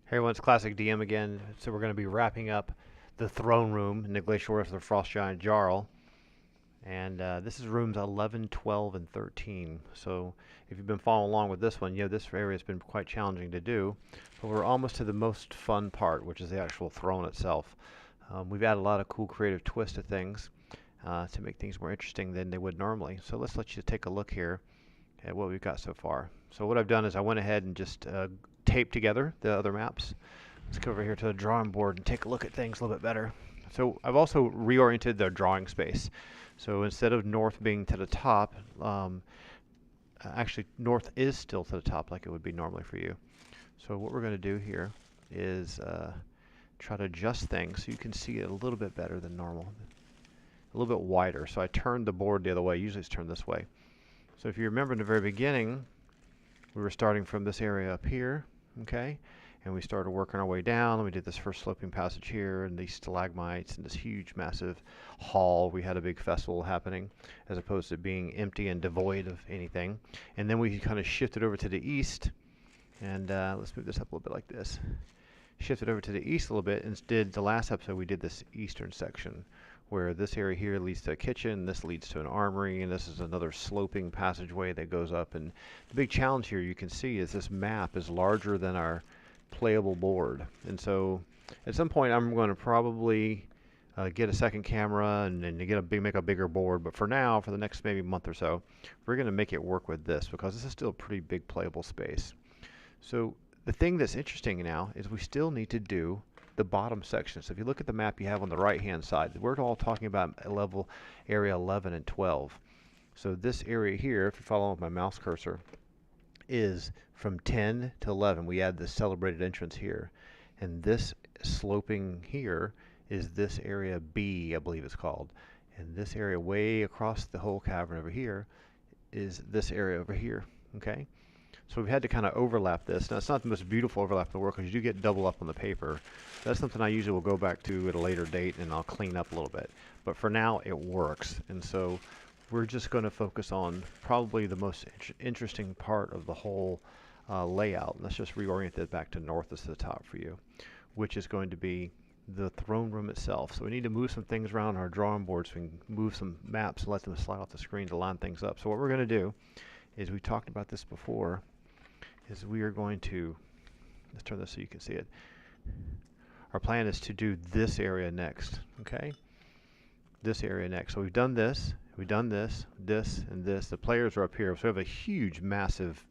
Hey everyone, it's Classic DM again. So we're going to be wrapping up the throne room in the Glacial of the Frost Giant Jarl. And this is rooms 11, 12, and 13. So if you've been following along with this one, this area has been quite challenging to do. But we're almost to the most fun part, which is the actual throne itself. We've added a lot of cool creative twists to things to make things more interesting than they would normally. So let's let you take a look here at what we've got so far. So what I've done is I went ahead and just taped together the other maps. Let's go over here to the drawing board and take a look at things a little bit better. So I've also reoriented the drawing space. So instead of north being to the top, actually north is still to the top like it would be normally for you. So what we're going to do here is try to adjust things so you can see it a little bit better than normal. A little bit wider. So I turned the board the other way. Usually it's turned this way. So if you remember in the very beginning, we were starting from this area up here, okay? And we started working our way down, and we did this first sloping passage here, and these stalagmites, and this huge, massive hall. We had a big festival happening, as opposed to being empty and devoid of anything. And then we kind of shifted over to the east, and let's move this up a little bit like this. Shifted over to the east a little bit, and did the last episode we did this eastern section, where this area here leads to a kitchen, this leads to an armory, and this is another sloping passageway that goes up. And the big challenge here you can see is this map is larger than our playable board. And so at some point I'm going to probably get a second camera and make a bigger board. But for now, for the next maybe month or so, we're going to make it work with this because this is still a pretty big playable space. So the thing that's interesting now is we still need to do the bottom section. So if you look at the map you have on the right hand side, we're all talking about area 11 and 12. So this area here, if you follow with my mouse cursor, is from 10 to 11. We add this celebrated entrance here. And this sloping here is this area B, I believe it's called. And this area way across the whole cavern over here is this area over here, okay? So we've had to kind of overlap this. Now, it's not the most beautiful overlap in the world because you do get double up on the paper. That's something I usually will go back to at a later date and I'll clean up a little bit. But for now, it works. And so we're just going to focus on probably the most interesting part of the whole layout. Let's just reorient it back to north as to the top for you, which is going to be the throne room itself. So we need to move some things around our drawing board so we can move some maps and let them slide off the screen to line things up. So what we're going to do is, we talked about this before, is we are going to, let's turn this so you can see it. Our plan is to do this area next, okay? This area next. So we've done this, this, and this. The players are up here. So we have a huge, massive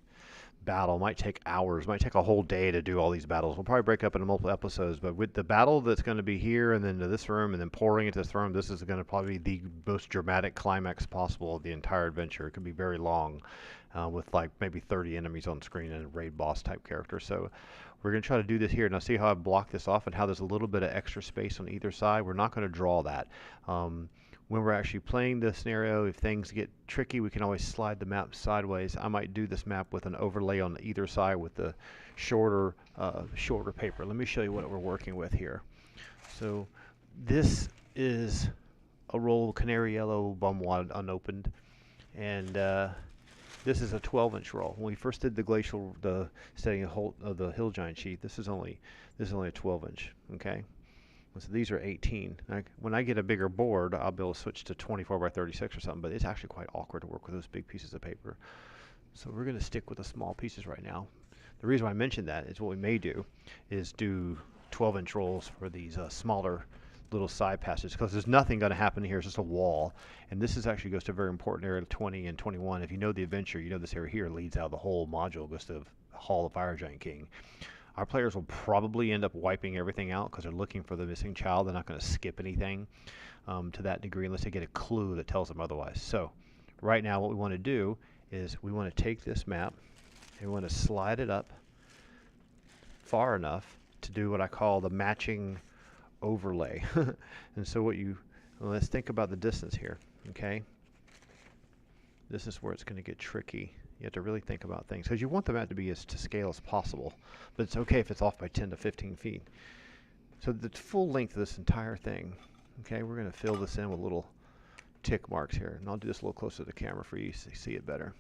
battle. Might take hours, might take a whole day to do all these battles. We'll probably break up into multiple episodes, but with the battle that's going to be here and then to this room and then pouring into this room, this is going to probably be the most dramatic climax possible of the entire adventure. It could be very long, with like maybe 30 enemies on screen and a raid boss type character. So we're going to try to do this here. Now see how I block this off and how there's a little bit of extra space on either side. We're not going to draw that. When we're actually playing the scenario, if things get tricky, we can always slide the map sideways. I might do this map with an overlay on either side with the shorter paper. Let me show you what we're working with here. So this is a roll of canary yellow bumwad unopened, and this is a 12-inch roll. When we first did the glacial, the setting of the hill giant sheet, this is only a 12-inch. Okay. So these are 18. When I get a bigger board, I'll be able to switch to 24 by 36 or something, but it's actually quite awkward to work with those big pieces of paper. So we're going to stick with the small pieces right now. The reason why I mentioned that is what we may do is do 12-inch rolls for these smaller little side passages, because there's nothing going to happen here. It's just a wall. And this is actually goes to a very important area, 20 and 21. If you know the adventure, you know this area here leads out of the whole module, goes to the Hall of Fire Giant King. Our players will probably end up wiping everything out because they're looking for the missing child. They're not going to skip anything to that degree unless they get a clue that tells them otherwise. So right now what we want to do is we want to take this map and we want to slide it up far enough to do what I call the matching overlay. And so let's think about the distance here, okay? This is where it's going to get tricky. You have to really think about things because you want the map to be as to scale as possible, but it's okay if it's off by 10 to 15 feet. So the full length of this entire thing, okay, we're going to fill this in with little tick marks here, and I'll do this a little closer to the camera for you so you see it better.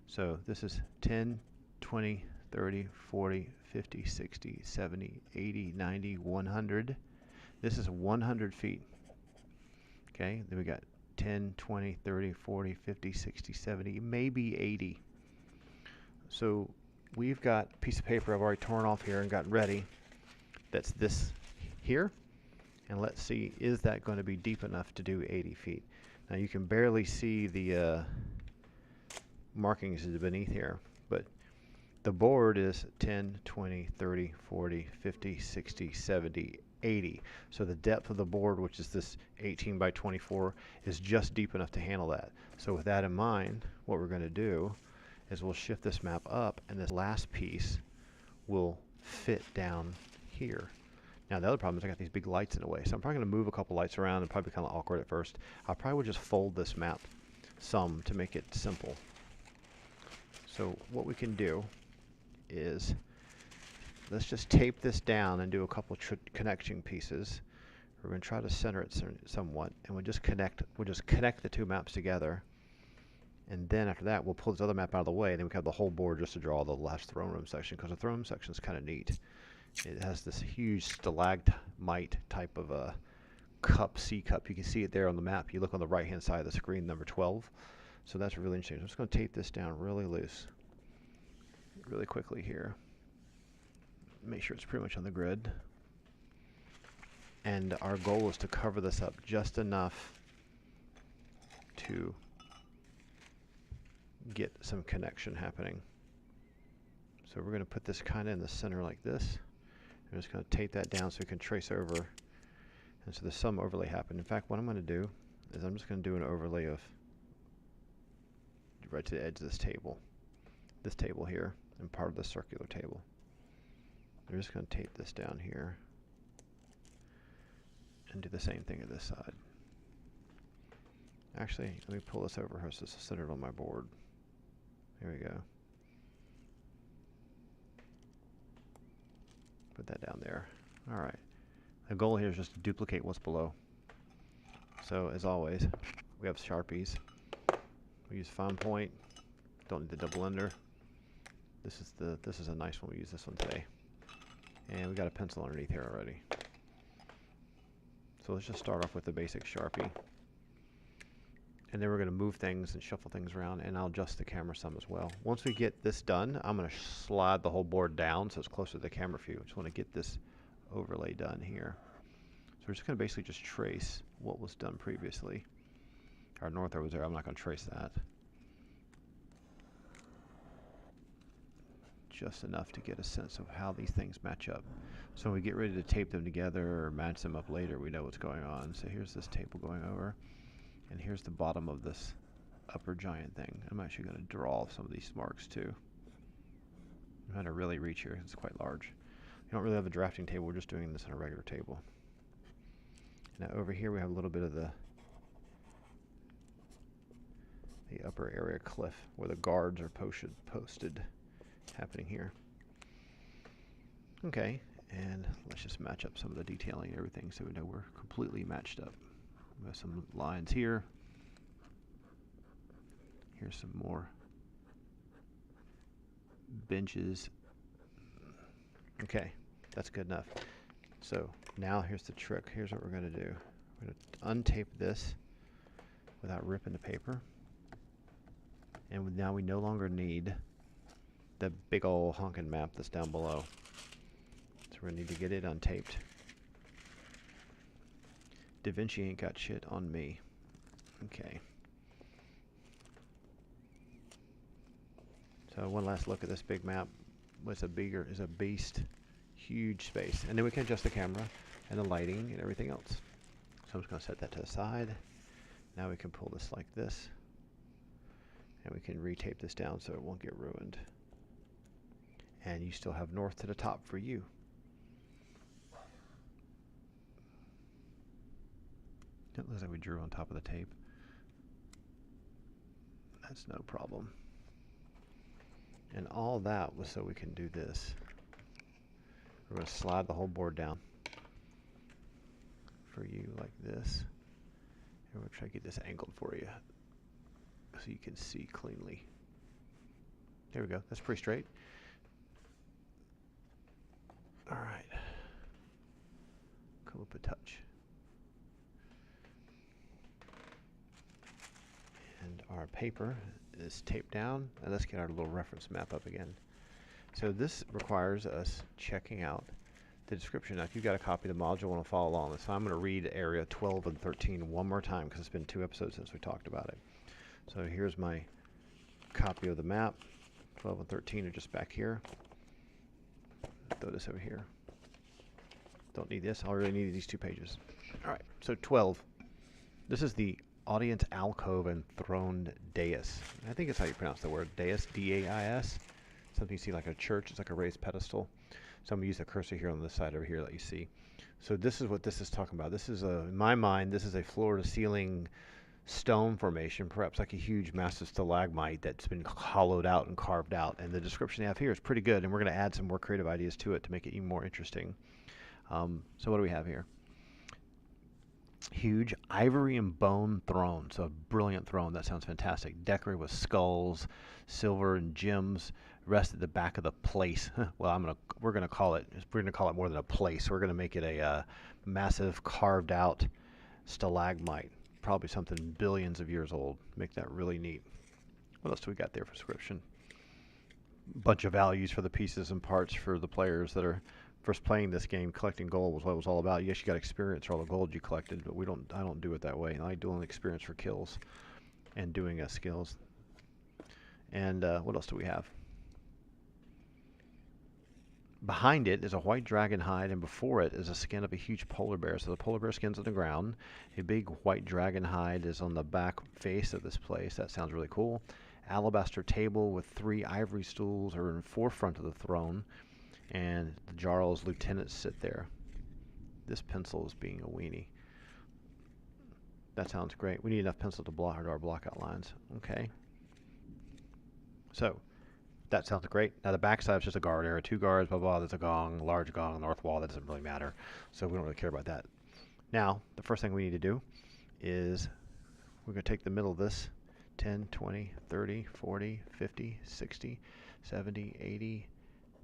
So this is 10, 20, 30, 40, 50, 60, 70, 80, 90, 100. This is 100 feet. Okay, then we got 10, 20, 30, 40, 50, 60, 70, maybe 80. So we've got a piece of paper I've already torn off here and got ready. That's this here. And let's see, is that going to be deep enough to do 80 feet? Now you can barely see the markings beneath here, but the board is 10, 20, 30, 40, 50, 60, 70, 80. So the depth of the board, which is this 18 by 24, is just deep enough to handle that. So with that in mind, what we're going to do is we'll shift this map up, and this last piece will fit down here. Now the other problem is I got these big lights in the way, so I'm probably going to move a couple lights around and probably kind of awkward at first. I probably would just fold this map some to make it simple. So what we can do is let's just tape this down and do a couple connection pieces. We're going to try to center it somewhat, and we'll just connect the two maps together. And then after that, we'll pull this other map out of the way, and then we can have the whole board just to draw the last throne room section, because the throne room section is kind of neat. It has this huge stalagmite type of a cup, sea cup. You can see it there on the map. You look on the right-hand side of the screen, number 12. So that's really interesting. I'm just going to tape this down really loose, really quickly here. Make sure it's pretty much on the grid. And our goal is to cover this up just enough to get some connection happening. So we're going to put this kind of in the center like this. I'm just going to tape that down so we can trace over. And so there's some overlay happen. In fact, what I'm going to do is I'm just going to do an overlay of right to the edge of this table here, and part of the circular table. We're just going to tape this down here and do the same thing at this side. Actually, let me pull this over so it's centered on my board. Here we go. Put that down there. All right. The goal here is just to duplicate what's below. So as always, we have Sharpies. We use fine point. Don't need the double ender. This is a nice one. We use this one today. And we got a pencil underneath here already. So let's just start off with the basic Sharpie. And then we're going to move things and shuffle things around, and I'll adjust the camera some as well. Once we get this done, I'm going to slide the whole board down so it's closer to the camera view. I just want to get this overlay done here. So we're just going to basically just trace what was done previously. Our north arrow was there. I'm not going to trace that. Just enough to get a sense of how these things match up. So when we get ready to tape them together or match them up later, we know what's going on. So here's this table going over. And here's the bottom of this upper giant thing. I'm actually going to draw some of these marks too. I'm trying to really reach here. It's quite large. We don't really have a drafting table. We're just doing this on a regular table. Now over here we have a little bit of the upper area cliff where the guards are posted happening here. Okay, and let's just match up some of the detailing and everything so we know we're completely matched up. We have some lines here. Here's some more benches. Okay, that's good enough. So now here's the trick. Here's what we're going to do. We're going to untape this without ripping the paper. And now we no longer need the big old honking map that's down below. So we're going to need to get it untaped. Da Vinci ain't got shit on me. Okay. So one last look at this big map. What's a beast, huge space. And then we can adjust the camera and the lighting and everything else. So I'm just going to set that to the side. Now we can pull this like this. And we can retape this down so it won't get ruined. And you still have north to the top for you. It looks like we drew on top of the tape. That's no problem. And all that was so we can do this. We're going to slide the whole board down for you like this. And we'll try to get this angled for you so you can see cleanly. There we go. That's pretty straight. All right. Come up a touch. And our paper is taped down. And let's get our little reference map up again. So this requires us checking out the description. Now, if you've got a copy of the module, want to follow along. So I'm going to read area 12 and 13 one more time because it's been 2 episodes since we talked about it. So here's my copy of the map. 12 and 13 are just back here. Throw this over here. Don't need this. I really need these 2 pages. All right, so 12. This is the audience alcove and throne dais. I think it's how you pronounce the word dais, D-A-I-S. Something you see like a church. It's like a raised pedestal. So I'm going to use the cursor here on this side over here that you see. So this is what this is talking about. This is, in my mind, this is a floor-to-ceiling stone formation, perhaps like a huge massive stalagmite that's been hollowed out and carved out. And the description they have here is pretty good, and we're going to add some more creative ideas to it to make it even more interesting. So what do we have here? Huge ivory and bone throne. So a brilliant throne. That sounds fantastic. Decorated with skulls, silver, and gems. Rest at the back of the place. Well, we're gonna call it more than a place. We're gonna make it a massive carved out stalagmite. Probably something billions of years old. Make that really neat. What else do we got there for description? Bunch of values for the pieces and parts for the players that are first playing this game. Collecting gold was what it was all about. Yes, you got experience for all the gold you collected, but I don't do it that way. I like doing experience for kills and doing skills. And what else do we have? Behind it is a white dragon hide, and before it is a skin of a huge polar bear. So the polar bear skin's on the ground. A big white dragon hide is on the back face of this place. That sounds really cool. Alabaster table with 3 ivory stools are in forefront of the throne, and the Jarl's lieutenants sit there. This pencil is being a weenie. That sounds great. We need enough pencil to block our blockout lines. Okay. So that sounds great. Now the back side is just a guard area. 2 guards, blah, blah. There's a gong, large gong, north wall. That doesn't really matter. So we don't really care about that. Now, the first thing we need to do is we're going to take the middle of this. 10, 20, 30, 40, 50, 60, 70, 80,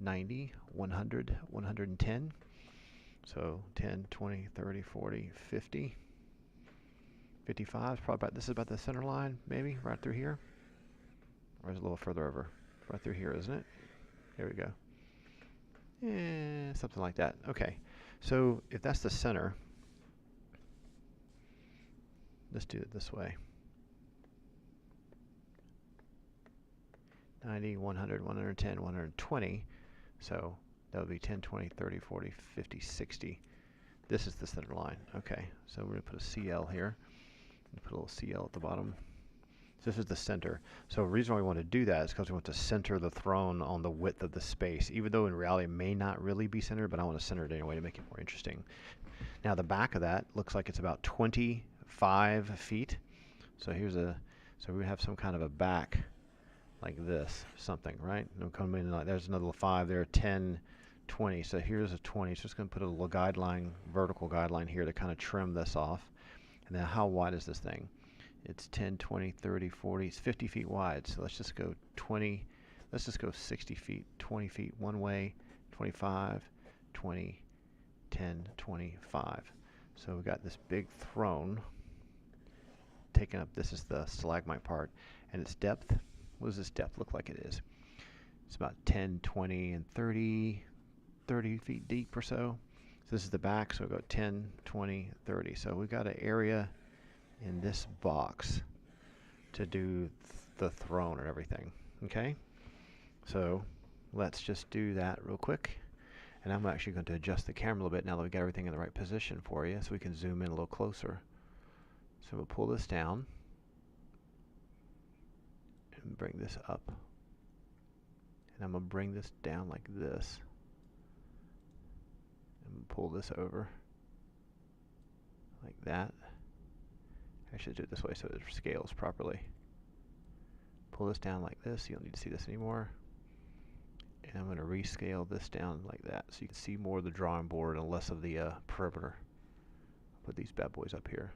90, 100, 110. So 10, 20, 30, 40, 50. 55 is probably this is about the center line, maybe, right through here. Or is it a little further over? Right through here, isn't it? Here we go. Something like that. Okay. So if that's the center, let's do it this way. 90, 100, 110, 120. So that would be 10, 20, 30, 40, 50, 60. This is the center line. Okay. So we're going to put a CL here. Put a little CL at the bottom. So this is the center. So the reason why we want to do that is because we want to center the throne on the width of the space, even though in reality it may not really be centered, but I want to center it anyway to make it more interesting. Now the back of that looks like it's about 25 feet. So so we have some kind of a back like this, something, right? And come in like, there's another 5 there, 10, 20. So here's a 20. So just going to put a little guideline, vertical guideline here to kind of trim this off. And then how wide is this thing? It's 10, 20, 30, 40, it's 50 feet wide. So let's just go 20, let's just go 60 feet, 20 feet one way, 25, 20, 10, 25. So we've got this big throne taking up, this is the stalagmite part, and its depth, what does this depth look like it is? It's about 10, 20, and 30 feet deep or so. So this is the back, so we'll go 10, 20, 30. So we've got an area in this box to do the throne and everything. Okay, so let's just do that real quick, and I'm actually going to adjust the camera a little bit now that we've got everything in the right position for you, so we can zoom in a little closer. So we'll pull this down and bring this up, and I'm going to bring this down like this and pull this over like that. I should do it this way so it scales properly. Pull this down like this. You don't need to see this anymore. And I'm going to rescale this down like that so you can see more of the drawing board and less of the perimeter. Put these bad boys up here.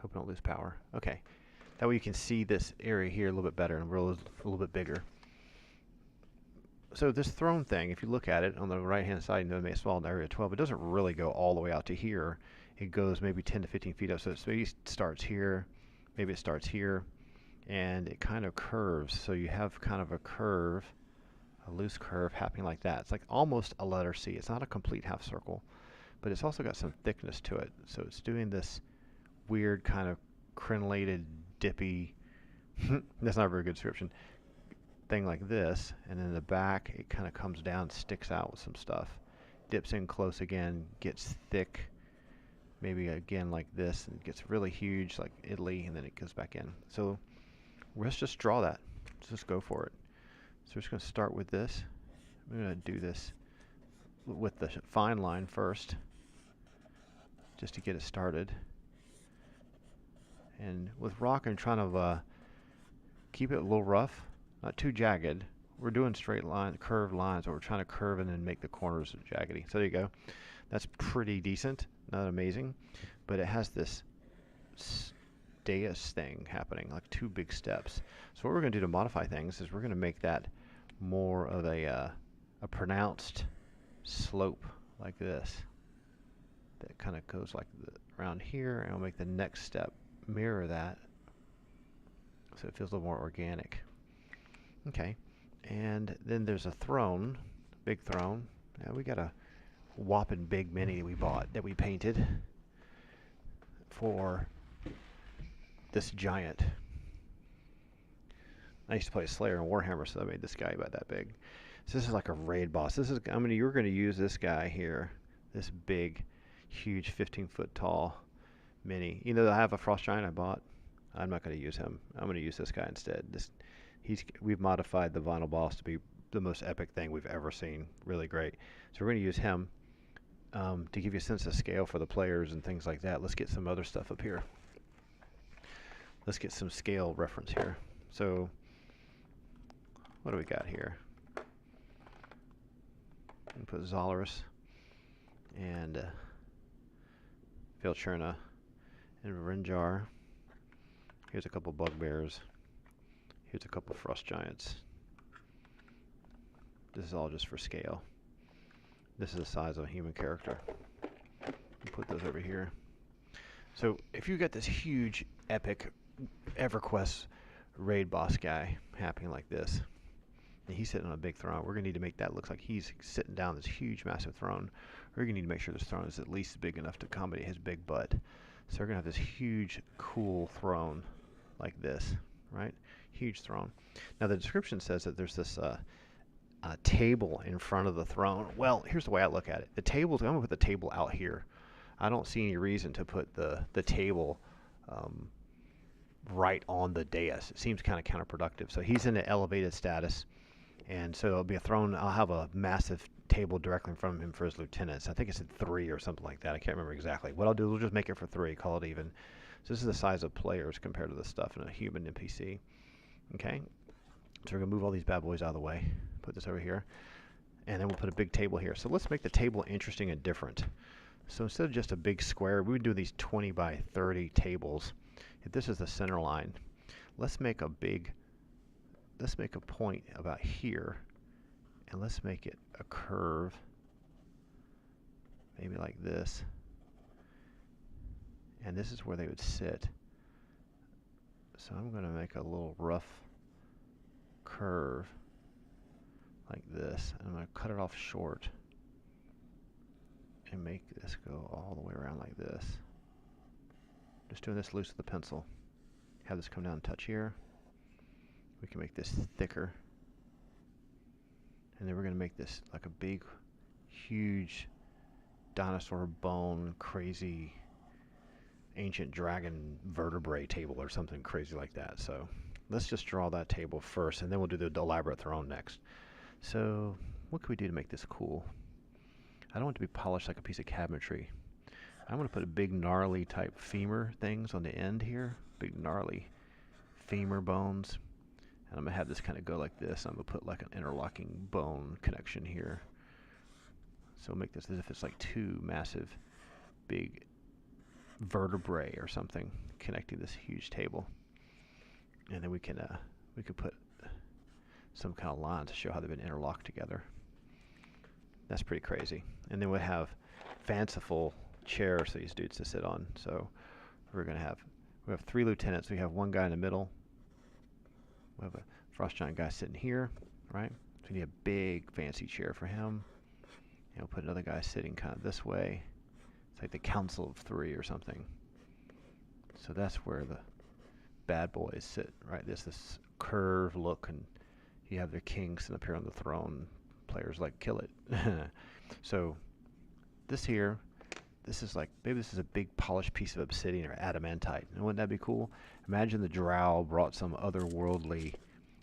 Hope I don't lose power. Okay. That way you can see this area here a little bit better and a little bit bigger. So this throne thing, if you look at it on the right hand side, you know, it may small in area 12, it doesn't really go all the way out to here. It goes maybe 10 to 15 feet up. So it maybe starts here, maybe it starts here, and it kind of curves. So you have kind of a curve, a loose curve happening like that. It's like almost a letter C. It's not a complete half circle, but it's also got some thickness to it. So it's doing this weird kind of crenellated, dippy, that's not a very good description, thing like this, and in the back it kind of comes down, sticks out with some stuff, dips in close again, gets thick, maybe again like this, and gets really huge like Italy, and then it goes back in. So let's just draw that. Let's just go for it. So we're just going to start with this. I'm going to do this with the fine line first, just to get it started. And with rock, I'm trying to keep it a little rough, not too jagged. We're doing straight line, curved lines, but we're trying to curve and then make the corners jaggedy. So there you go. That's pretty decent, not amazing, but it has this dais thing happening, like two big steps. So what we're going to do to modify things is we're going to make that more of a pronounced slope like this. That kind of goes like around here, and we'll make the next step mirror that, so it feels a little more organic. Okay, and then there's a throne, big throne. Now we got a whopping big mini we bought that we painted for this giant. I used to play Slayer and Warhammer, so I made this guy about that big. So this is like a raid boss. This is, you're going to use this guy here, this big, huge, 15-foot tall mini. You know, I have a frost giant I bought. I'm not going to use him. I'm going to use this guy instead. We've modified the vinyl boss to be the most epic thing we've ever seen. Really great. So we're going to use him to give you a sense of scale for the players and things like that. Let's get some other stuff up here. Let's get some scale reference here. So what do we got here? We put Zolaris and Vilcherna and Rinjar. Here's a couple bugbears. Here's a couple frost giants. This is all just for scale. This is the size of a human character. Put those over here. So if you got this huge, epic EverQuest raid boss guy happening like this, and he's sitting on a big throne, we're going to need to make that look like he's sitting down this huge, massive throne. We're going to need to make sure this throne is at least big enough to accommodate his big butt. So we're going to have this huge, cool throne like this, right? Huge throne. Now the description says that there's this table in front of the throne. Well, here's the way I look at it. The table, I'm going to put the table out here. I don't see any reason to put the table right on the dais. It seems kind of counterproductive. So he's in an elevated status, and so it'll be a throne. I'll have a massive table directly in front of him for his lieutenants. I think it's at 3 or something like that. I can't remember exactly. What I'll do is we'll just make it for 3, call it even. So this is the size of players compared to the stuff in a human NPC. Okay, so we're going to move all these bad boys out of the way. Put this over here, and then we'll put a big table here. So let's make the table interesting and different. So instead of just a big square, we would do these 20 by 30 tables. If this is the center line, let's make a point about here, and let's make it a curve, maybe like this. And this is where they would sit. So I'm going to make a little rough curve like this, and I'm going to cut it off short and make this go all the way around like this. Just doing this loose with the pencil. Have this come down and touch here. We can make this thicker. And then we're going to make this like a big, huge dinosaur bone, crazy ancient dragon vertebrae table or something crazy like that. So let's just draw that table first, and then we'll do the elaborate throne next. So what can we do to make this cool? I don't want it to be polished like a piece of cabinetry. I want to put a big gnarly type femur things on the end here, big gnarly femur bones, and I'm going to have this kind of go like this. I'm going to put like an interlocking bone connection here. So make this as if it's like two massive big vertebrae or something connecting this huge table. And then we could put some kind of lines to show how they've been interlocked together. That's pretty crazy. And then we have fanciful chairs for these dudes to sit on. So we have 3 lieutenants. We have 1 guy in the middle. We have a frost giant guy sitting here, right? So we need a big fancy chair for him. And we'll put another guy sitting kind of this way. It's like the Council of 3 or something. So that's where the bad boys sit, right? This curved look, and you have their king sitting up here on the throne. Players like kill it. So this here, this is like, maybe this is a big polished piece of obsidian or adamantite. And wouldn't that be cool? Imagine the Drow brought some otherworldly,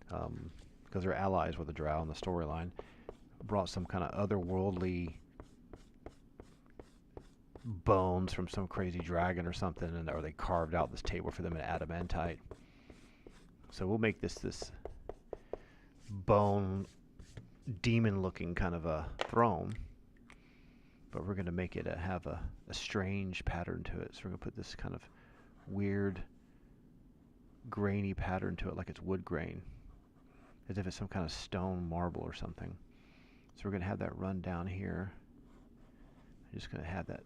because they're allies with the Drow in the storyline, brought some kind of otherworldly bones from some crazy dragon or something, and or they carved out this table for them in adamantite. So we'll make this bone demon looking kind of a throne, but we're going to make it have a strange pattern to it. So we're going to put this kind of weird grainy pattern to it, like it's wood grain, as if it's some kind of stone marble or something. So we're going to have that run down here. I'm just going to have that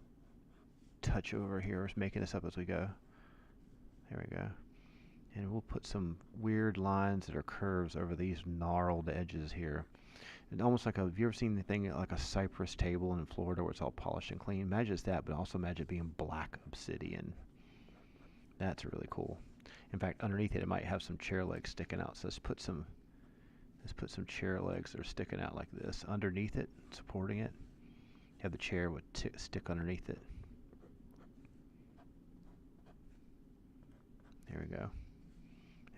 touch over here. We're just making this up as we go. There we go. And we'll put some weird lines that are curves over these gnarled edges here. And almost like have you ever seen the thing like a cypress table in Florida where it's all polished and clean? Imagine it's that, but also imagine it being black obsidian. That's really cool. In fact, underneath it, it might have some chair legs sticking out. So let's put some chair legs that are sticking out like this underneath it, supporting it. Have the chair would stick underneath it. There we go.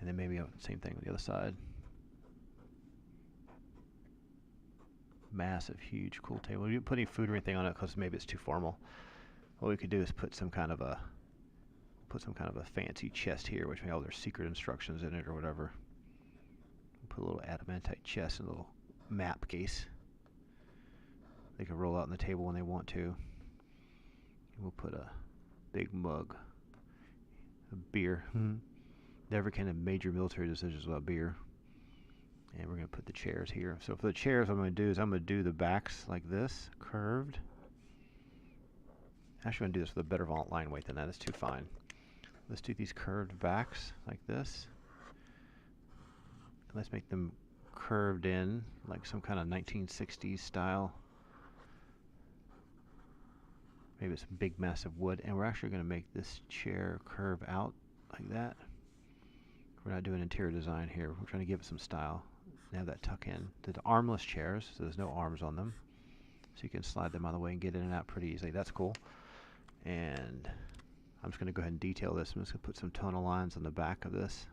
And then maybe same thing on the other side. Massive, huge, cool table. We didn't put any food or anything on it because maybe it's too formal. What we could do is put some kind of a fancy chest here, which may have their secret instructions in it or whatever. Put a little adamantite chest in a little map case. They can roll out on the table when they want to. And we'll put a big mug of beer. Never can have major military decisions without beer. And we're going to put the chairs here. So for the chairs, what I'm going to do is I'm going to do the backs like this, curved. Actually, I'm going to do this with a better line weight than that. It's too fine. Let's do these curved backs like this. And let's make them curved in like some kind of 1960s style. Maybe it's a big massive wood. And we're actually going to make this chair curve out like that. We're not doing interior design here. We're trying to give it some style. And have that tuck in. The armless chairs, so there's no arms on them. So you can slide them out of the way and get in and out pretty easily. That's cool. And I'm just going to go ahead and detail this. I'm just going to put some tonal lines on the back of this.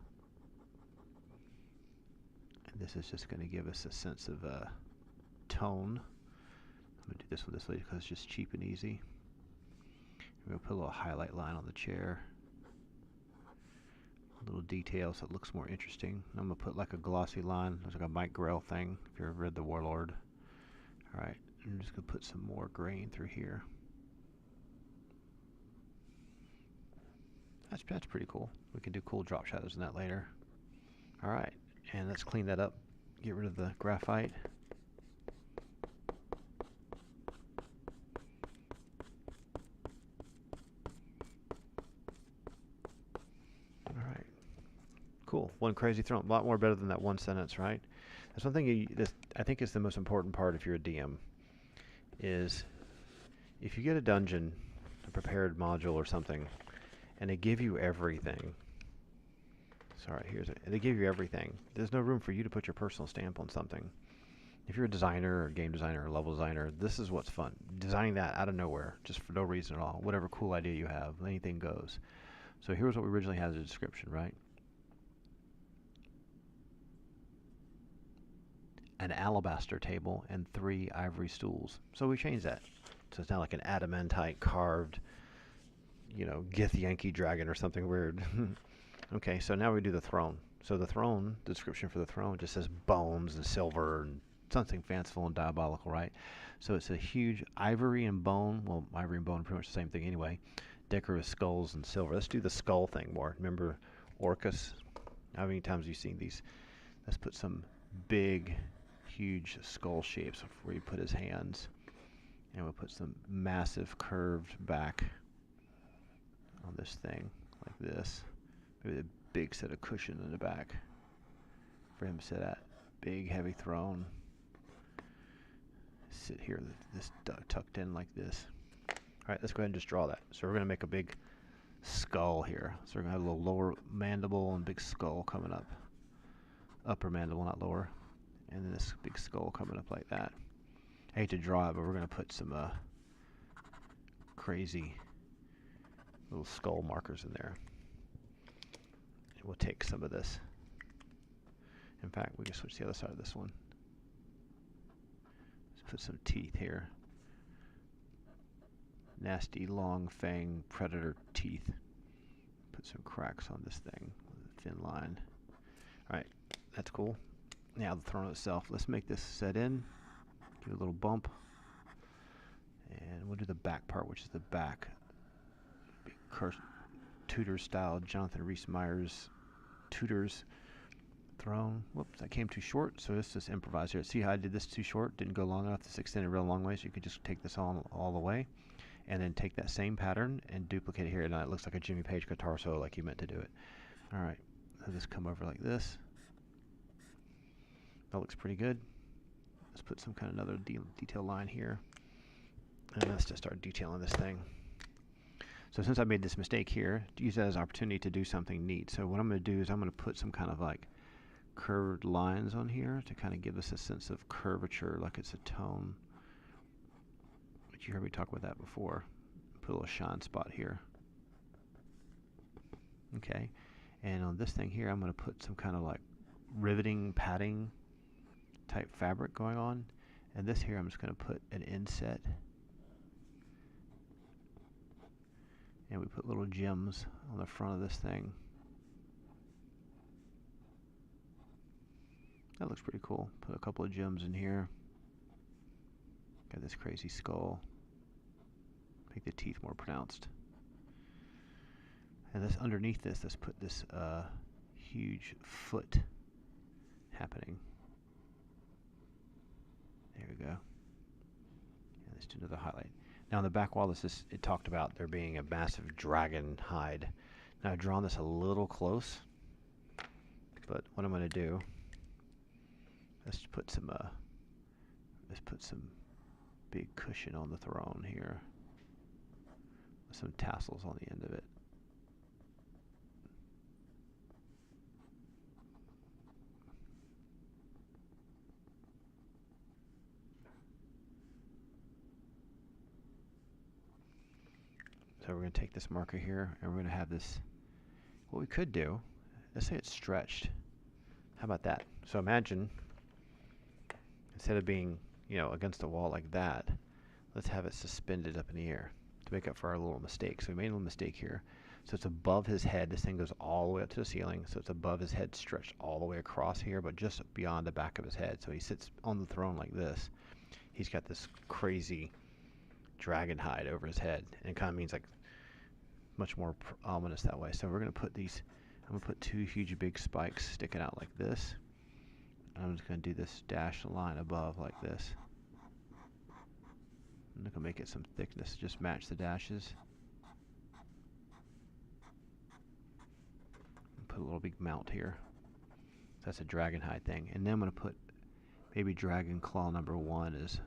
And this is just going to give us a sense of tone. I'm going to do this one this way because it's just cheap and easy. We're going to put a little highlight line on the chair. Little detail so it looks more interesting. I'm going to put like a glossy line. There's like a Mike Grell thing if you ever read The Warlord. Alright, I'm just going to put some more grain through here. That's pretty cool. We can do cool drop shadows in that later. Alright, and let's clean that up. Get rid of the graphite. Cool. One crazy throne. A lot more better than that one sentence, right? That's one thing I think is the most important part if you're a DM, is if you get a dungeon, a prepared module or something, and they give you everything. Sorry, they give you everything. There's no room for you to put your personal stamp on something. If you're a designer or game designer or level designer, this is what's fun. Designing that out of nowhere, just for no reason at all. Whatever cool idea you have, anything goes. So here's what we originally had as a description, right? An alabaster table and 3 ivory stools. So we changed that. So it's now like an adamantite carved, Githyanki dragon or something weird. Okay, so now we do the throne. So the throne, the description for the throne just says bones and silver and something fanciful and diabolical, right? So it's a huge ivory and bone. Well, ivory and bone are pretty much the same thing anyway. Decorative skulls and silver. Let's do the skull thing more. Remember Orcus? How many times have you seen these? Let's put some big, huge skull shapes where you put his hands. And we'll put some massive curved back on this thing, like this. Maybe a big set of cushion in the back for him to sit at. Big, heavy throne. Sit here, this tucked in like this. Alright, let's go ahead and just draw that. So we're going to make a big skull here. So we're going to have a little lower mandible and big skull coming up. Upper mandible, not lower. And then this big skull coming up like that. I hate to draw it, but we're going to put some crazy little skull markers in there. And we'll take some of this. In fact, we can switch to the other side of this one. Let's put some teeth here. Nasty, long fang predator teeth. Put some cracks on this thing with a thin line. Alright, that's cool. Now the throne itself. Let's make this set in. Give it a little bump. And we'll do the back part, which is the back. Big Tudor style Jonathan Rhys Meyers Tudor's throne. Whoops, that came too short, so let's just improvise here. See how I did this too short? Didn't go long enough. This extended real long way, so you could just take this all the way. And then take that same pattern and duplicate it here. Now it looks like a Jimmy Page guitar solo like you meant to do it. Alright, so just come over like this. That looks pretty good. Let's put some kind of another detail line here. And let's just start detailing this thing. So since I made this mistake here, use that as an opportunity to do something neat. So what I'm going to do is I'm going to put some kind of like curved lines on here to kind of give us a sense of curvature, like it's a tone. But you heard me talk about that before. Put a little shine spot here. Okay. And on this thing here, I'm going to put some kind of like riveting, padding type fabric going on. And this here, I'm just going to put an inset. And we put little gems on the front of this thing. That looks pretty cool. Put a couple of gems in here. Got this crazy skull. Make the teeth more pronounced. And this underneath this, let's put this huge foot happening. There we go. And let's do another highlight. Now on the back wall, it talked about there being a massive dragon hide. Now I've drawn this a little close, but what I'm going to do, let's put some big cushion on the throne here, with some tassels on the end of it. So we're going to take this marker here, and we're going to have this, what we could do, let's say it's stretched. How about that? So imagine, instead of being, against the wall like that, let's have it suspended up in the air to make up for our little mistake. So we made a little mistake here. So it's above his head. This thing goes all the way up to the ceiling. So it's above his head, stretched all the way across here, but just beyond the back of his head. So he sits on the throne like this. He's got this crazy dragon hide over his head. And it kind of means like much more ominous that way. So we're going to put these, I'm going to put two huge big spikes sticking out like this. And I'm just going to do this dashed line above like this. I'm going to make it some thickness to just match the dashes. Put a little big mount here. That's a dragon hide thing. And then I'm going to put maybe dragon claw number 1 is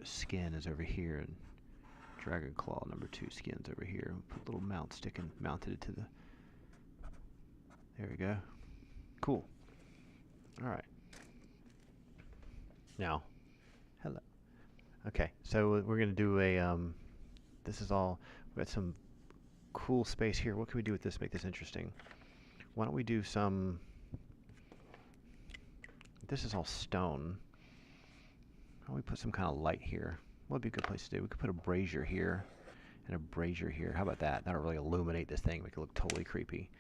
skin is over here, and dragon claw number 2 skin's over here. Put a little mount mounted it to the. There we go. Cool. All right. Now, hello. Okay, so we're gonna do a. This is all. We got some cool space here. What can we do with this to make this interesting? Why don't we do some. This is all stone. Why don't we put some kind of light here? What would be a good place to do? We could put a brazier here and a brazier here. How about that? That'll really illuminate this thing, make it look totally creepy.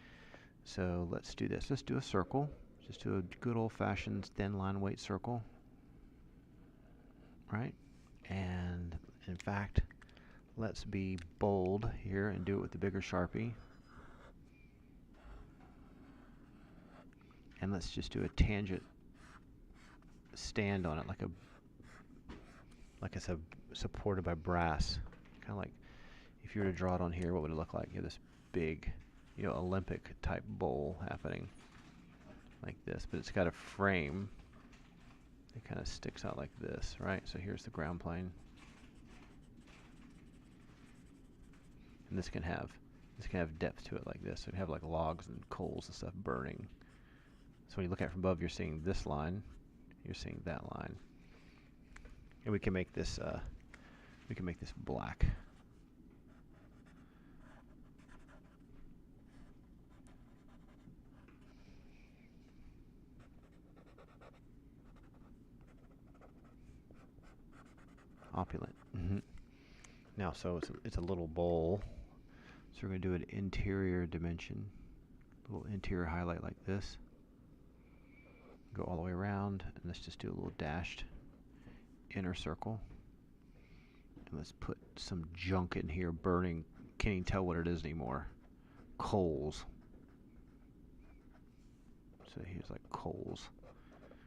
So let's do this. Let's do a circle. Just do a good old-fashioned thin line weight circle. Right? And in fact, let's be bold here and do it with the bigger Sharpie. And let's just do a tangent stand on it, like it's supported by brass. Kind of like if you were to draw it on here, what would it look like? You have this big, Olympic type bowl happening like this, but it's got a frame. It kind of sticks out like this, right? So here's the ground plane. And this can have depth to it like this. So you have like logs and coals and stuff burning. So when you look at it from above, you're seeing this line, you're seeing that line. And we can make this black. Opulent. Now, so it's a little bowl. So we're going to do an interior dimension, a little interior highlight like this. Go all the way around, and let's just do a little dashed inner circle. And let's put some junk in here burning. Can't even tell what it is anymore. Coals. So here's like coals.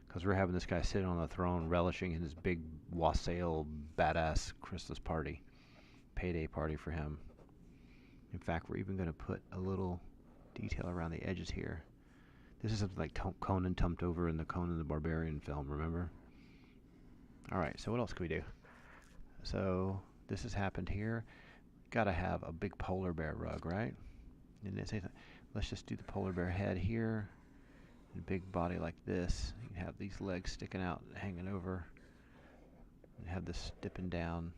Because we're having this guy sitting on the throne relishing in his big wassail badass Christmas party. Payday party for him. In fact, we're even going to put a little detail around the edges here. This is something like Conan tumped over in the Conan the Barbarian film, remember? Alright, so what else can we do? So, this has happened here. Gotta have a big polar bear rug, right? And let's just do the polar bear head here. And a big body like this. You can have these legs sticking out, hanging over. And have this dipping down.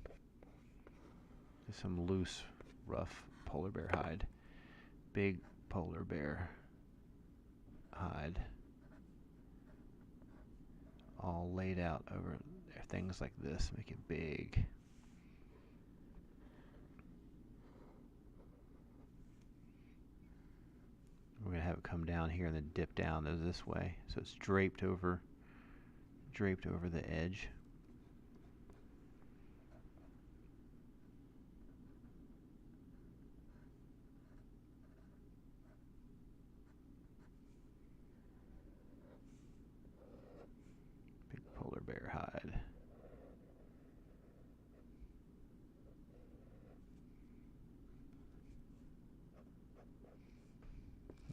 There's some loose, rough polar bear hide. Big polar bear hide. All laid out over things like this. Make it big. We're going to have it come down here and then dip down this way. So it's draped over the edge. Big polar bear hide.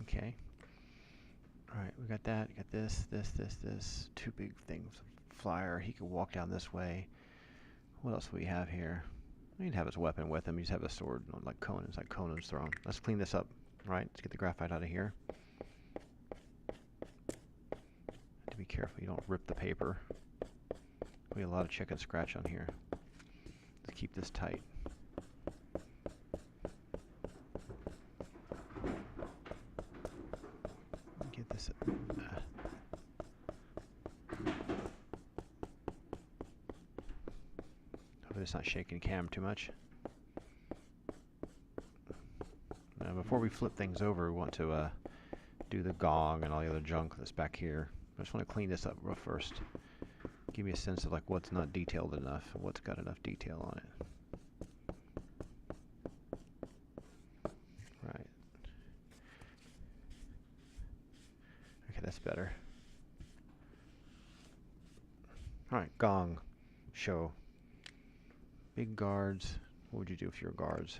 Okay. Alright, we got that. Got this. Two big things. Flyer. He can walk down this way. What else do we have here? We can have his weapon with him. He just have a sword like Conan's, like Conan's throne. Let's clean this up. Right? Let's get the graphite out of here. To be careful you don't rip the paper. We have a lot of chicken scratch on here. Let's keep this tight. Get this. Hopefully it's not shaking cam too much. Now, before we flip things over, we want to do the gong and all the other junk that's back here. I just want to clean this up real first. Give me a sense of like what's not detailed enough and what's got enough detail on it. Right. Okay, that's better. Alright, gong. Show. Big guards. What would you do if you're guards?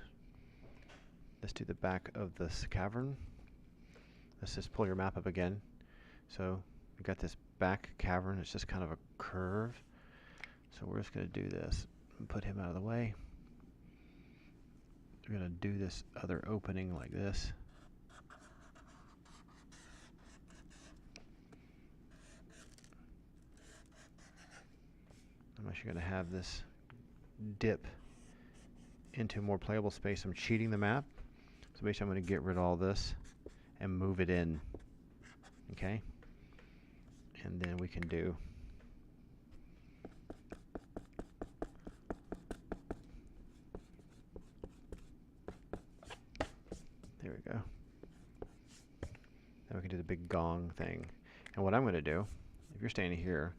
Let's do the back of this cavern. Let's just pull your map up again. So we got this back cavern. It's just kind of a curve. So we're just going to do this and put him out of the way. We're going to do this other opening like this. I'm actually going to have this dip into more playable space. I'm cheating the map. So basically I'm going to get rid of all this and move it in. Okay? And then we can do there we go. Then we can do the big gong thing. And what I'm going to do, if you're standing here,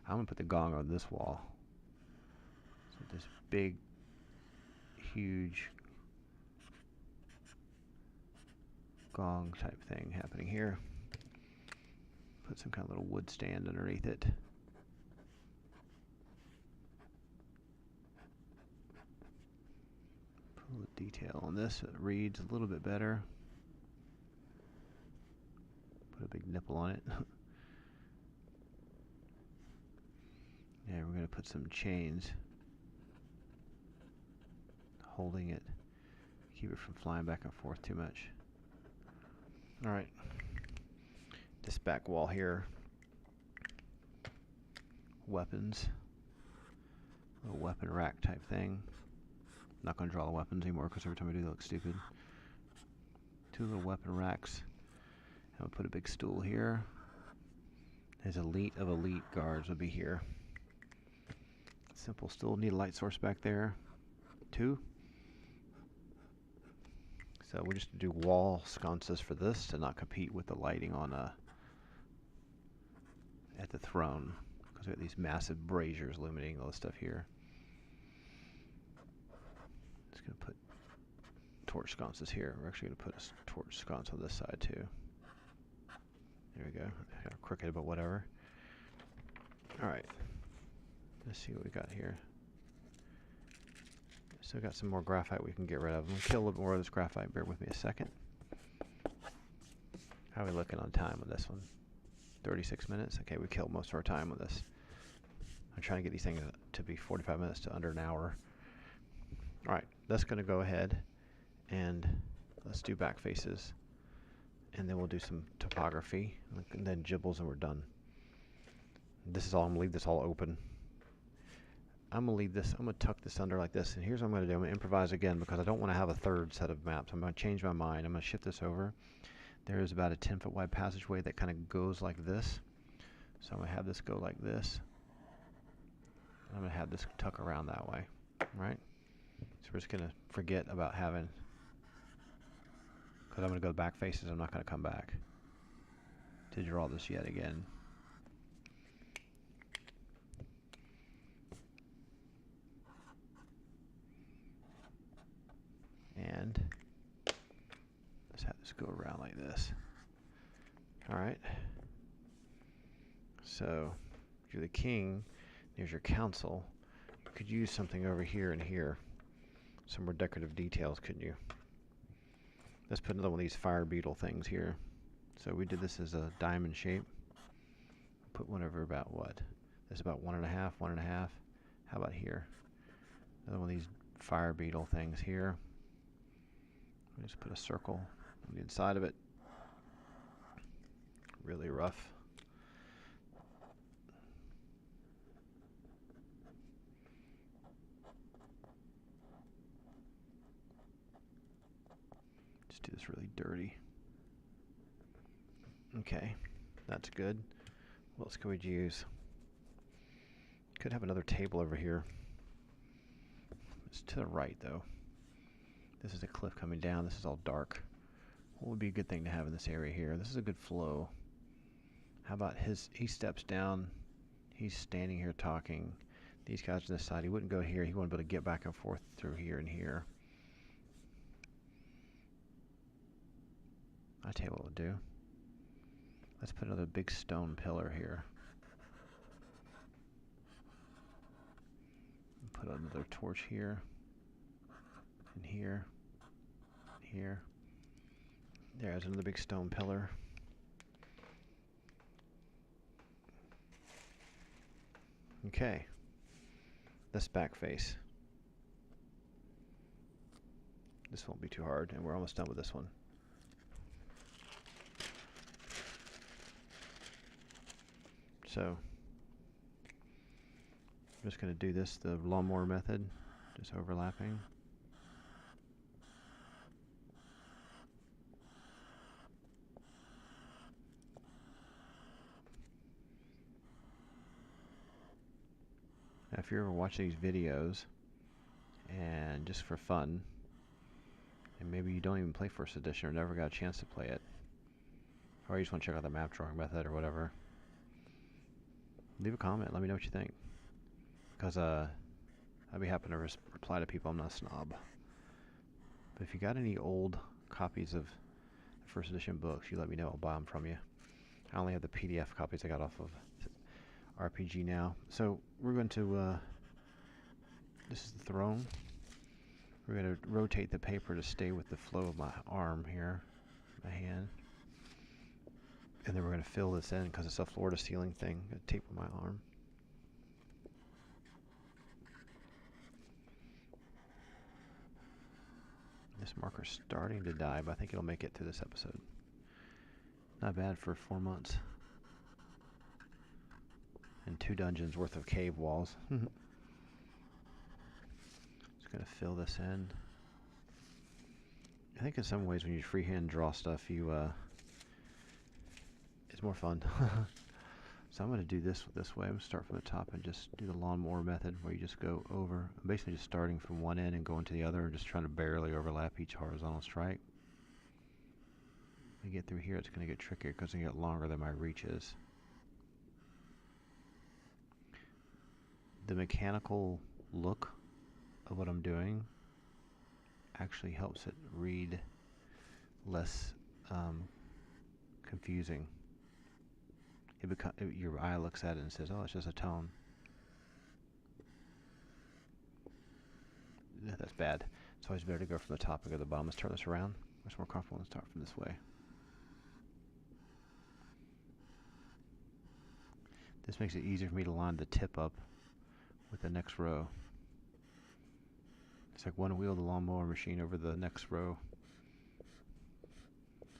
I'm going to put the gong on this wall. So this big, huge gong type thing happening here. Put some kind of little wood stand underneath it. Put a little detail on this so it reads a little bit better. Put a big nipple on it. Yeah, we're going to put some chains holding it. Keep it from flying back and forth too much. Alright. This back wall here. Weapons. A little weapon rack type thing. Not going to draw the weapons anymore because every time I do they look stupid. Two little weapon racks. I'm going to put a big stool here. His elite of elite guards would be here. Simple stool. Need a light source back there. 2. So we just do wall sconces for this to not compete with the lighting on at the throne, because we have these massive braziers illuminating all this stuff here. Just gonna put torch sconces here. We're actually gonna put a torch sconce on this side too. There we go. Kind of crooked, but whatever. All right. Let's see what we got here. Still got some more graphite we can get rid of. I'm going to kill a little bit more of this graphite. Bear with me a second. How are we looking on time with this one? 36 minutes? Okay, we killed most of our time with this. I'm trying to get these things to be 45 minutes to under an hour. Alright, that's going to go ahead and let's do back faces. And then we'll do some topography. And then gibbles and we're done. This is all, I'm going to leave this all open. I'm going to leave this, I'm going to tuck this under like this, and here's what I'm going to do. I'm going to improvise again because I don't want to have a third set of maps. I'm going to change my mind. I'm going to shift this over. There is about a 10-foot wide passageway that kind of goes like this. So I'm going to have this go like this. I'm going to have this tuck around that way, right? So we're just going to forget about having, because I'm going to go back faces, I'm not going to come back to draw this yet again. And let's have this go around like this. Alright. So, if you're the king, there's your council. You could use something over here and here. Some more decorative details, couldn't you? Let's put another one of these fire beetle things here. So we did this as a diamond shape. Put one over about what? This is about 1.5, 1.5. How about here? Another one of these fire beetle things here. Just put a circle on the inside of it. Really rough. Just do this really dirty. Okay, that's good. What else could we use? Could have another table over here. It's to the right though. This is a cliff coming down. This is all dark. What would be a good thing to have in this area here? This is a good flow. How about he steps down. He's standing here talking. These guys on this side, he wouldn't go here. He wouldn't be able to get back and forth through here and here. I tell you what we'll do. Let's put another big stone pillar here. Put another torch here. And here. Here. There's another big stone pillar. Okay. This back face. This won't be too hard, and we're almost done with this one. So, I'm just going to do this the lawnmower method, just overlapping. Now, if you're ever watching these videos, and just for fun, and maybe you don't even play First Edition or never got a chance to play it, or you just want to check out the map drawing method or whatever, leave a comment. Let me know what you think. Because I'd be happy to reply to people. I'm not a snob. But if you got any old copies of the First Edition books, you let me know. I'll buy them from you. I only have the PDF copies I got off of RPG now. So we're going to, this is the throne. We're going to rotate the paper to stay with the flow of my arm here, my hand. And then we're going to fill this in because it's a floor to ceiling thing. I'm going to tape my arm. This marker's starting to die, but I think it'll make it through this episode. Not bad for 4 months. And 2 dungeons worth of cave walls. Just going to fill this in. I think in some ways when you freehand draw stuff, it's more fun. So I'm going to do this way. I'm going to start from the top and just do the lawnmower method where you just go over. I'm basically just starting from one end and going to the other and just trying to barely overlap each horizontal strike. When you get through here, it's going to get trickier because it's going to get longer than my reach is. The mechanical look of what I'm doing actually helps it read less confusing. Your eye looks at it and says, oh, it's just a tone. That's bad. It's always better to go from the top and go to the bottom. Let's turn this around. Much more comfortable and start from this way. This makes it easier for me to line the tip up with the next row. It's like one wheel of the lawnmower machine over the next row.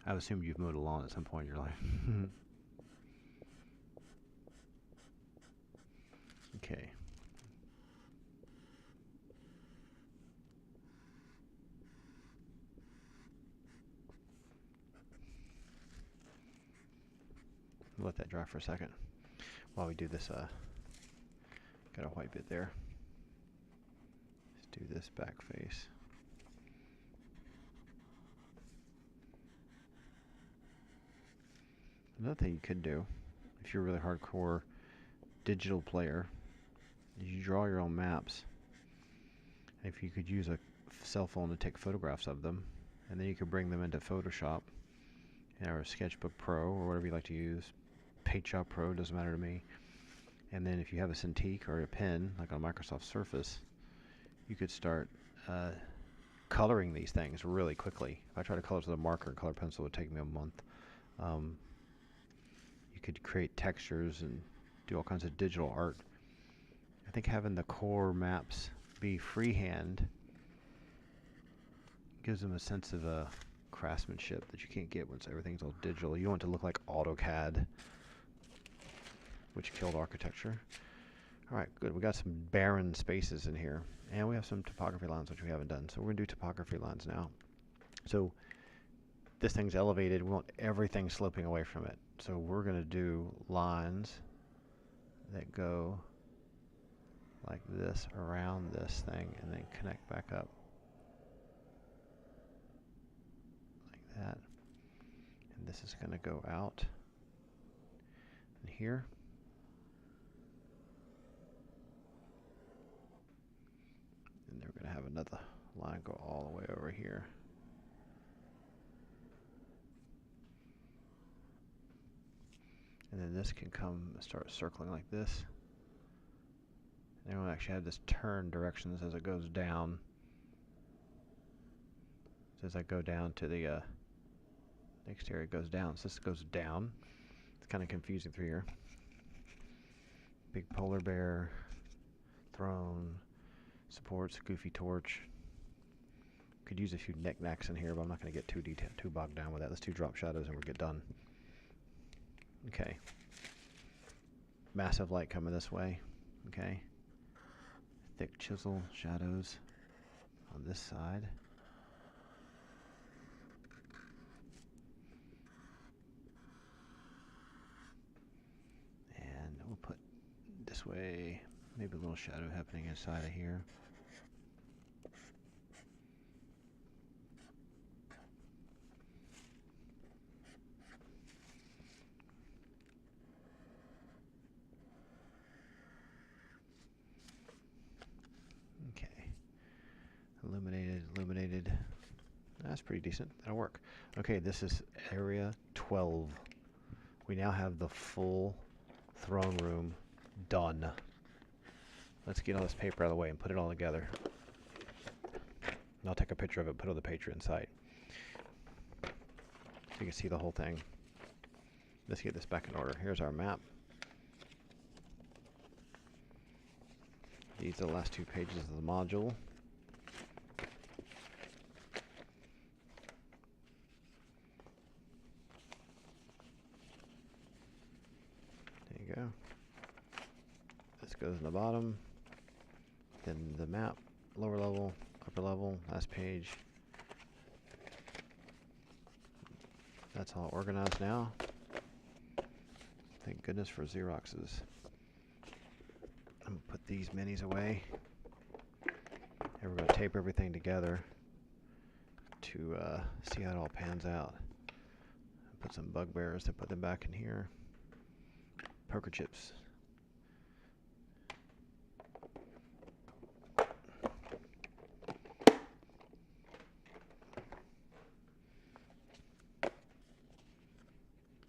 I've assumed you've mowed a lawn at some point in your life. Okay. Let that dry for a second while we do this. Got a white bit there. Let's do this back face. Another thing you could do, if you're a really hardcore digital player, is you draw your own maps. If you could use a cell phone to take photographs of them, and then you could bring them into Photoshop or Sketchbook Pro or whatever you like to use. PaintShop Pro, doesn't matter to me. And then if you have a Cintiq or a pen, like on Microsoft Surface, you could start coloring these things really quickly. If I try to color with a marker and color pencil, it would take me a month. You could create textures and do all kinds of digital art. I think having the core maps be freehand gives them a sense of craftsmanship that you can't get once everything's all digital. You want it to look like AutoCAD, which killed architecture. Alright, good. We got some barren spaces in here. And we have some topography lines, which we haven't done. So we're going to do topography lines now. So this thing's elevated. We want everything sloping away from it. So we're going to do lines that go like this around this thing and then connect back up. Like that. And this is going to go out and here. And then we're going to have another line go all the way over here. And then this can come start circling like this. And then we'll actually have this turn directions as it goes down. So as I go down to the next area, it goes down. So this goes down. It's kind of confusing through here. Big polar bear, throne, supports, goofy torch. Could use a few knickknacks in here, but I'm not going to get too detailed, too bogged down with that. Let's do drop shadows and we'll get done. Okay. Massive light coming this way. Okay. Thick chisel shadows on this side. And we'll put this way, maybe a little shadow happening inside of here. Illuminated. That's pretty decent. That'll work. Okay, this is area 12, we now have the full throne room done. Let's get all this paper out of the way and put it all together. And I'll take a picture of it, put it on the Patreon site, so you can see the whole thing. Let's get this back in order. Here's our map. These are the last 2 pages of the module. There you go. This goes in the bottom. Then the map, lower level, upper level, last page. That's all organized now. Thank goodness for Xeroxes. I'm going to put these minis away. And we're going to tape everything together to see how it all pans out. Put some bugbears to put them back in here. Poker chips.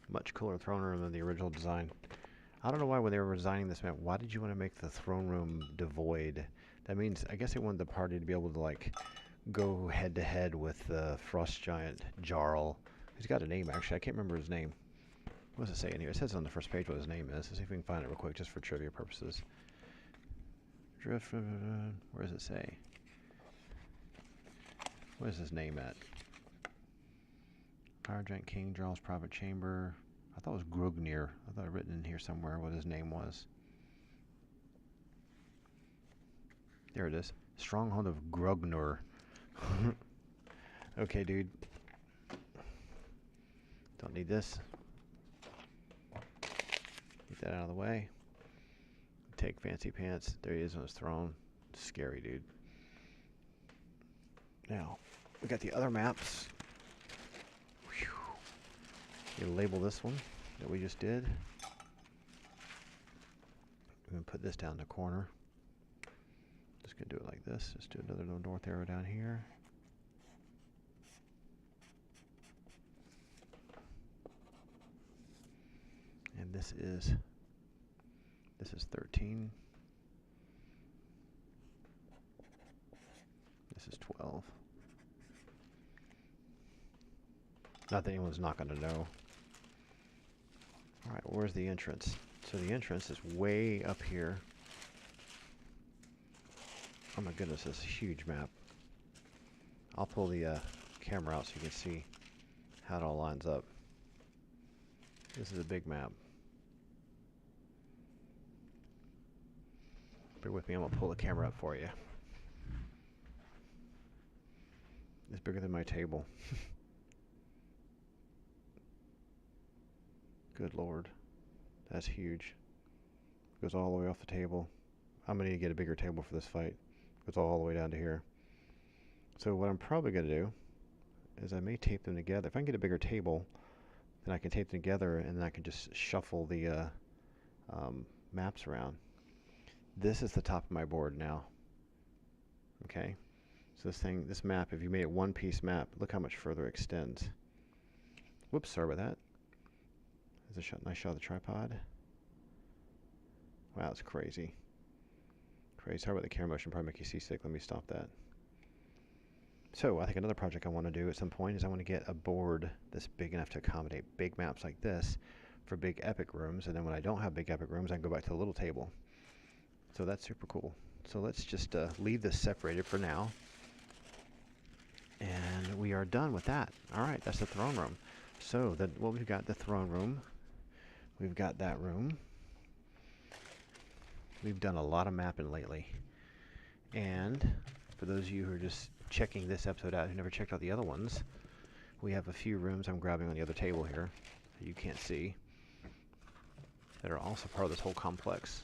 Much cooler throne room than the original design. I don't know why when they were designing this map, why did you want to make the throne room devoid? That means, I guess they wanted the party to be able to like go head to head with the frost giant Jarl. He's got a name actually, I can't remember his name. What does it say in here? It says on the first page what his name is. Let's see if we can find it real quick just for trivia purposes. Where does it say? What is his name at? Fire Giant King, Jarl's private chamber. I thought it was Grognir. I thought I'd written in here somewhere what his name was. There it is. Stronghold of Grognir. Okay, dude. Don't need this. Get that out of the way. Take Fancy Pants. There he is on his throne. Scary, dude. Now, we got the other maps. You label this one that we just did. We're going to put this down in the corner. Just going to do it like this. Just do another little north arrow down here. And this is 13. This is 12. Not that anyone's not going to know. Alright, where's the entrance? So the entrance is way up here. Oh my goodness, this is a huge map. I'll pull the camera out so you can see how it all lines up. This is a big map. Bear with me, I'm going to pull the camera up for you. It's bigger than my table. Good Lord. That's huge. Goes all the way off the table. I'm going to need to get a bigger table for this fight. Goes all the way down to here. So what I'm probably going to do is I may tape them together. If I can get a bigger table, then I can tape them together and then I can just shuffle the maps around. This is the top of my board now. Okay? So this map, if you made it one piece map, look how much further it extends. Whoops, sorry about that. There's a nice shot of the tripod. Wow, it's crazy. Crazy. Sorry about the camera motion, probably make you seasick. Let me stop that. So, I think another project I want to do at some point is I want to get a board that's big enough to accommodate big maps like this for big epic rooms, and then when I don't have big epic rooms, I can go back to the little table. So that's super cool. So let's just leave this separated for now. And we are done with that. Alright, that's the throne room. So, what we've got, the throne room. We've got that room. We've done a lot of mapping lately. And for those of you who are just checking this episode out, who never checked out the other ones, we have a few rooms I'm grabbing on the other table here that you can't see that are also part of this whole complex.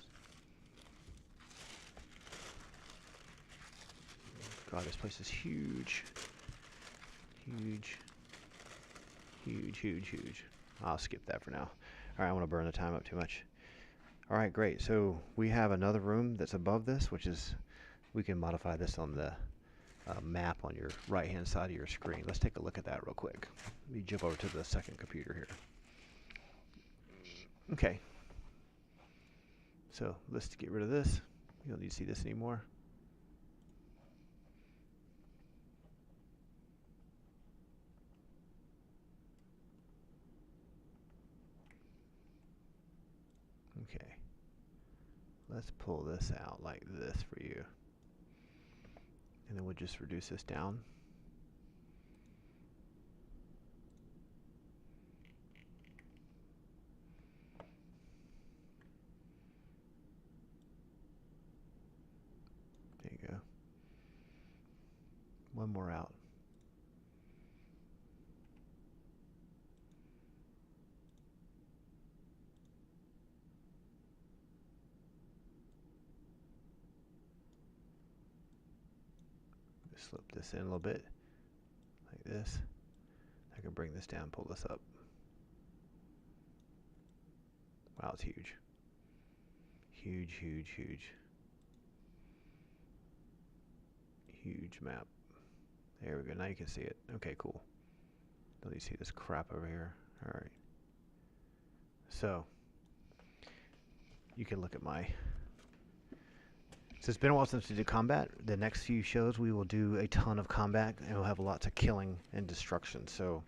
God, this place is huge. Huge. Huge, huge, huge. I'll skip that for now. Alright, I don't want to burn the time up too much. Alright, great. So we have another room that's above this, which is, we can modify this on the map on your right hand side of your screen. Let's take a look at that real quick. Let me jump over to the second computer here. Okay. So let's get rid of this. You don't need to see this anymore. Okay. Let's pull this out like this for you. And then we'll just reduce this down. There you go. One more out. Slip this in a little bit, like this. I can bring this down, pull this up. Wow, it's huge. Huge, huge, huge. Huge map. There we go, now you can see it. Okay, cool. Don't you see this crap over here? Alright. So, you can look at my... So it's been a while since we did combat. The next few shows we will do a ton of combat, and we'll have lots of killing and destruction. So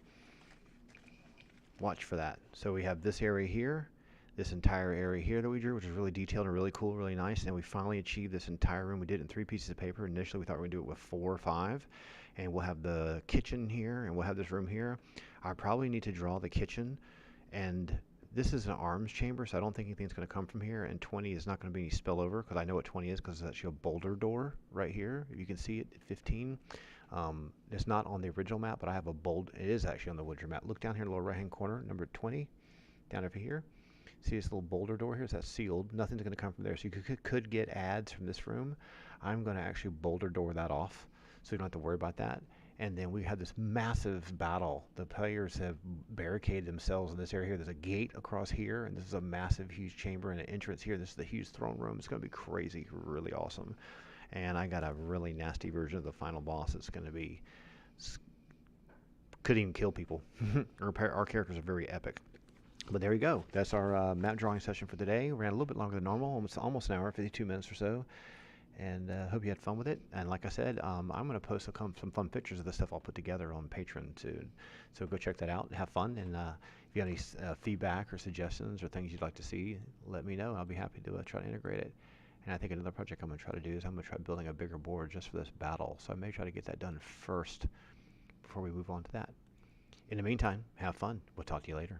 watch for that. So we have this area here, this entire area here that we drew, which is really detailed and really cool, really nice. And we finally achieved this entire room. We did it in 3 pieces of paper. Initially we thought we would do it with 4 or 5. And we'll have the kitchen here, and we'll have this room here. I probably need to draw the kitchen, and this is an arms chamber, so I don't think anything's going to come from here, and 20 is not going to be any spillover, because I know what 20 is, because it's actually a boulder door right here. If you can see it at 15. It's not on the original map, but I have a bold. It is actually on the original map. Look down here in the lower right-hand corner, number 20, down over here. See this little boulder door here? So that's sealed. Nothing's going to come from there, so you could get ads from this room. I'm going to actually boulder door that off, so you don't have to worry about that. And then we have this massive battle. The players have barricaded themselves in this area here. There's a gate across here, and this is a massive, huge chamber and an entrance here. This is the huge throne room. It's going to be crazy, really awesome. And I got a really nasty version of the final boss. It's going to be... could even kill people. Our characters are very epic. But there you go. That's our map drawing session for today. We ran a little bit longer than normal, almost an hour, 52 minutes or so. And hope you had fun with it. And like I said, I'm going to post some fun pictures of the stuff I'll put together on Patreon soon. So go check that out and have fun. And if you have any feedback or suggestions or things you'd like to see, let me know. I'll be happy to try to integrate it. And I think another project I'm going to try to do is I'm going to try building a bigger board just for this battle. So I may try to get that done first before we move on to that. In the meantime, have fun. We'll talk to you later.